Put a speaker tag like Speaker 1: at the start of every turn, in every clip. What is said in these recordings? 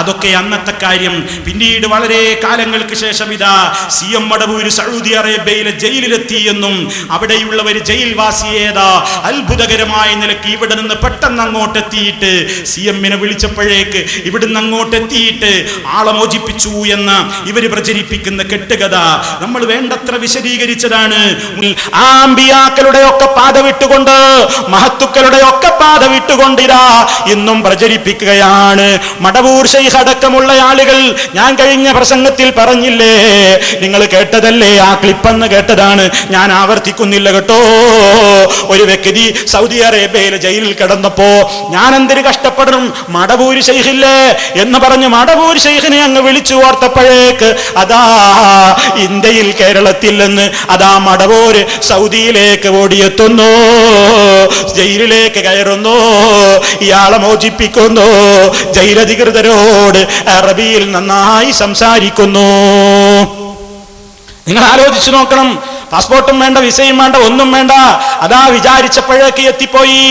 Speaker 1: അതൊക്കെ അന്നത്തെ കാര്യം. പിന്നീട് വളരെ കാലങ്ങൾക്ക് ശേഷം ഇതാ CM മടവൂര് സൗദി അറേബ്യയിലെ ജയിലിലെത്തി എന്നും അവിടെയുള്ളവർ ജയിൽവാസിയേതാ അത്ഭുതകരമായ നിലയ്ക്ക് ഇവിടെ നിന്ന് പെട്ടെന്ന് അങ്ങോട്ട് എത്തിയിട്ട് CM-നെ വിളിച്ചപ്പോഴേക്ക് ഇവിടുന്ന് അങ്ങോട്ട് എത്തിയിട്ട് ആളെ മോചിപ്പിച്ചു എന്ന് ഇവര് പ്രചരിപ്പിക്കുന്ന കെട്ടുകഥ നമ്മൾ വേണ്ടത്ര വിശദീകരിച്ചതാണ്. ആ അമ്പിയാക്കളുടെ ഒക്കെ പാത വിട്ടുകൊണ്ട്, മഹത്തുക്കളുടെ ഒക്കെ പാത വിട്ടുകൊണ്ട് ഇതാ ഇന്നും പ്രചരിപ്പിക്കുകയാണ്. മടവൂർ ശൈഖ് അടക്കമുള്ള ആളുകൾ, ഞാൻ കഴിഞ്ഞ പ്രസംഗത്തിൽ പറഞ്ഞില്ലേ, നിങ്ങൾ കേട്ടതല്ലേ, ആ ക്ലിപ്പെന്ന് കേട്ടതാണ്, ഞാൻ ആവർത്തിക്കുന്നില്ല കേട്ടോ. ഒരു വ്യക്തി സൗദി അറേബ്യയിലെ ജയിലിൽ കിടന്നപ്പോ ഞാൻ എന്തൊരു കഷ്ടപ്പെടണം, മടവൂർ ശൈഖില്ലേ എന്ന് പറഞ്ഞ് മടവൂർ ശൈഖിനെ അങ്ങ് വിളിച്ചു ഓർത്തപ്പോഴേക്ക് അതാ ഇന്ത്യയിൽ കേരളത്തിൽ നിന്ന് അതാ മടവൂര് സൗദിയിലേക്ക് ഓടിയെത്തുന്നു, ജയിലിലേക്ക് കയറുന്നു, ഇയാളെ മോചിപ്പിക്കുന്നു, ജയിലധികൃതരോട് അറബിയിൽ നന്നായി സംസാരിക്കുന്നു. നിങ്ങൾ ആലോചിച്ചു നോക്കണം. പാസ്പോർട്ടും വേണ്ട, വിസയും വേണ്ട, ഒന്നും വേണ്ട, അതാ വിചാരിച്ചപ്പോഴേക്ക് എത്തിപ്പോയി.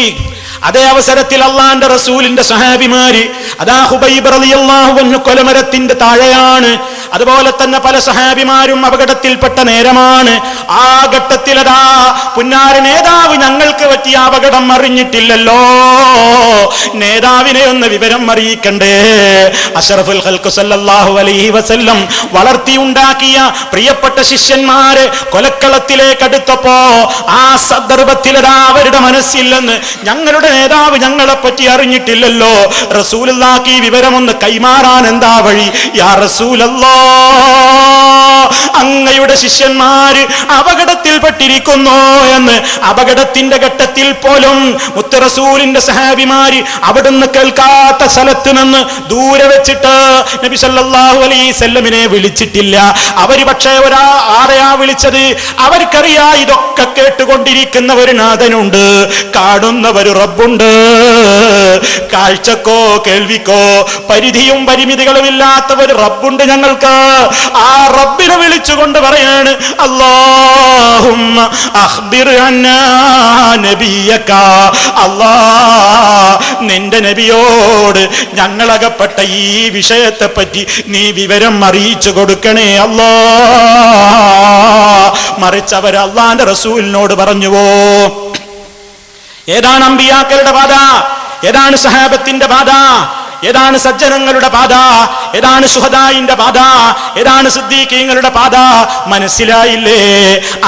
Speaker 1: അതേ അവസരത്തിൽ അള്ളാന്റെ റസൂലിന്റെ സഹാബിമാര് അതാ ഹുബൈബ് റളിയല്ലാഹു അൻഹു കൊലമരത്തിന്റെ താഴെയാണ്. അതുപോലെ തന്നെ പല സഹാബിമാരും അപകടത്തിൽപ്പെട്ട നേരമാണ്. ആ ഘട്ടത്തിൽ അതാ പുന്നാര നേതാവ് ഞങ്ങൾക്ക് പറ്റിയ അപകടം അറിഞ്ഞിട്ടില്ലല്ലോ, നേതാവിനെ ഒന്ന് വിവരം അറിയിക്കണ്ടേ. അഷ്റഫുൽ ഖൽഖ് സല്ലല്ലാഹു അലൈഹി വസല്ലം വളർത്തിയുണ്ടാക്കിയ പ്രിയപ്പെട്ട ശിഷ്യന്മാരെ കൊലക്കളത്തിലേക്ക് അടുത്തപ്പോ ആ സന്ദർഭത്തിൽ അതാ അവരുടെ മനസ്സില്ലെന്ന് ഞങ്ങളുടെ നേതാവ് ഞങ്ങളെ പറ്റി അറിഞ്ഞിട്ടില്ലല്ലോ, റസൂലുള്ളാഹിക്ക് ഈ വിവരമൊന്ന് കൈമാറാൻ എന്താ വഴി? യാ റസൂലല്ലാഹ്, അങ്ങയുടെ ശിഷ്യന്മാര് അപകടത്തിൽപ്പെട്ടിരിക്കുന്നു എന്ന് അപകടത്തിന്റെ ഘട്ടത്തിൽ പോലും മുത്ത് റസൂലിന്റെ സഹാബിമാര് അവിടുന്ന് കേൾക്കാത്ത സ്ഥലത്ത് നിന്ന് ദൂരെ വെച്ചിട്ട് നബി സല്ലല്ലാഹു അലൈഹി വസല്ലമിനെ വിളിച്ചിട്ടില്ല. അവര് പക്ഷേ ആരെയാ വിളിച്ചത്? അവർക്കറിയാ ഇതൊക്കെ കേട്ടുകൊണ്ടിരിക്കുന്ന ഒരു നാഥനുണ്ട്, കാണുന്ന ഒരു റബ്ബുണ്ട്, കാഴ്ചക്കോ കേൾവിക്കോ പരിധിയും പരിമിതികളും ഇല്ലാത്ത ഒരു റബ്ബുണ്ട് ഞങ്ങൾക്ക്. ആ റബ്ബിനെ വിളിച്ചുകൊണ്ട് പറയാണ്, അല്ലാഹുമ്മ അഖ്ബിർ അന്നാ നബിയക, അല്ലാഹ് നിന്റെ നബിയോട് ഞങ്ങളകപ്പെട്ട ഈ വിഷയത്തെ പറ്റി നീ വിവരം അറിയിച്ചു കൊടുക്കണേ അല്ലാഹ്. മറിച്ച് അവർ അള്ളാന്റെ റസൂലിനോട് പറഞ്ഞുവോ? ഏതാണ് അമ്പിയാക്കളുടെ പാത? ഏതാണ് സഹാബത്തിന്റെ പാത? ഏതാണ് സജ്ജനങ്ങളുടെ പാത? ഏതാണ് ശുഹദായിന്റെ പാത? ഏതാണ് സിദ്ദീഖീങ്ങളുടെ പാത? മനസ്സിലായില്ലേ?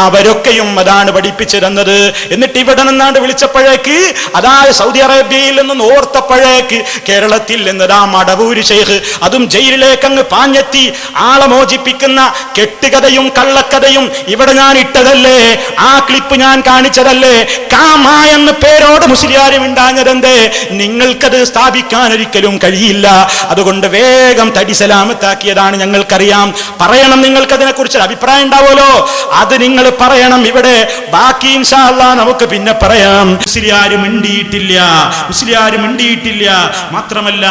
Speaker 1: അവരൊക്കെയും അതാണ് പഠിപ്പിച്ചു തന്നത്. എന്നിട്ട് ഇവിടെ നിന്നാണ്ട് വിളിച്ചപ്പോഴേക്ക് അതാ സൗദി അറേബ്യയിൽ നിന്ന് ഓർത്തപ്പോഴേക്ക് കേരളത്തിൽ നിന്നതാ മടവൂര് ശൈഖ് അതും ജയിലിലേക്ക് അങ്ങ് പാഞ്ഞെത്തി ആളെ മോചിപ്പിക്കുന്ന കെട്ടുകഥയും കള്ളക്കഥയും ഇവിടെ ഞാൻ ഇട്ടതല്ലേ, ആ ക്ലിപ്പ് ഞാൻ കാണിച്ചതല്ലേ. കാമ എന്ന പേരോട് മുസ്ലിയാരും ഉണ്ടാഞ്ഞതെന്തേ? നിങ്ങൾക്കത് സ്ഥാപിക്കാൻ ഒരിക്കലും കഴിയില്ല. അതുകൊണ്ട് വേഗം തടി സലാമത്താക്കിയതാണ് ഞങ്ങൾക്കറിയാം. പറയണം, നിങ്ങൾക്ക് അതിനെ കുറിച്ച് അഭിപ്രായം ഉണ്ടാവുമല്ലോ, അത് നിങ്ങൾ പറയണം. ഇവിടെ ബാക്കി ഇൻഷാ അല്ലാഹ് നമുക്ക് പിന്നെ പറയാം. മുസ്ലിയാരും മിണ്ടിയിട്ടില്ല, മാത്രമല്ല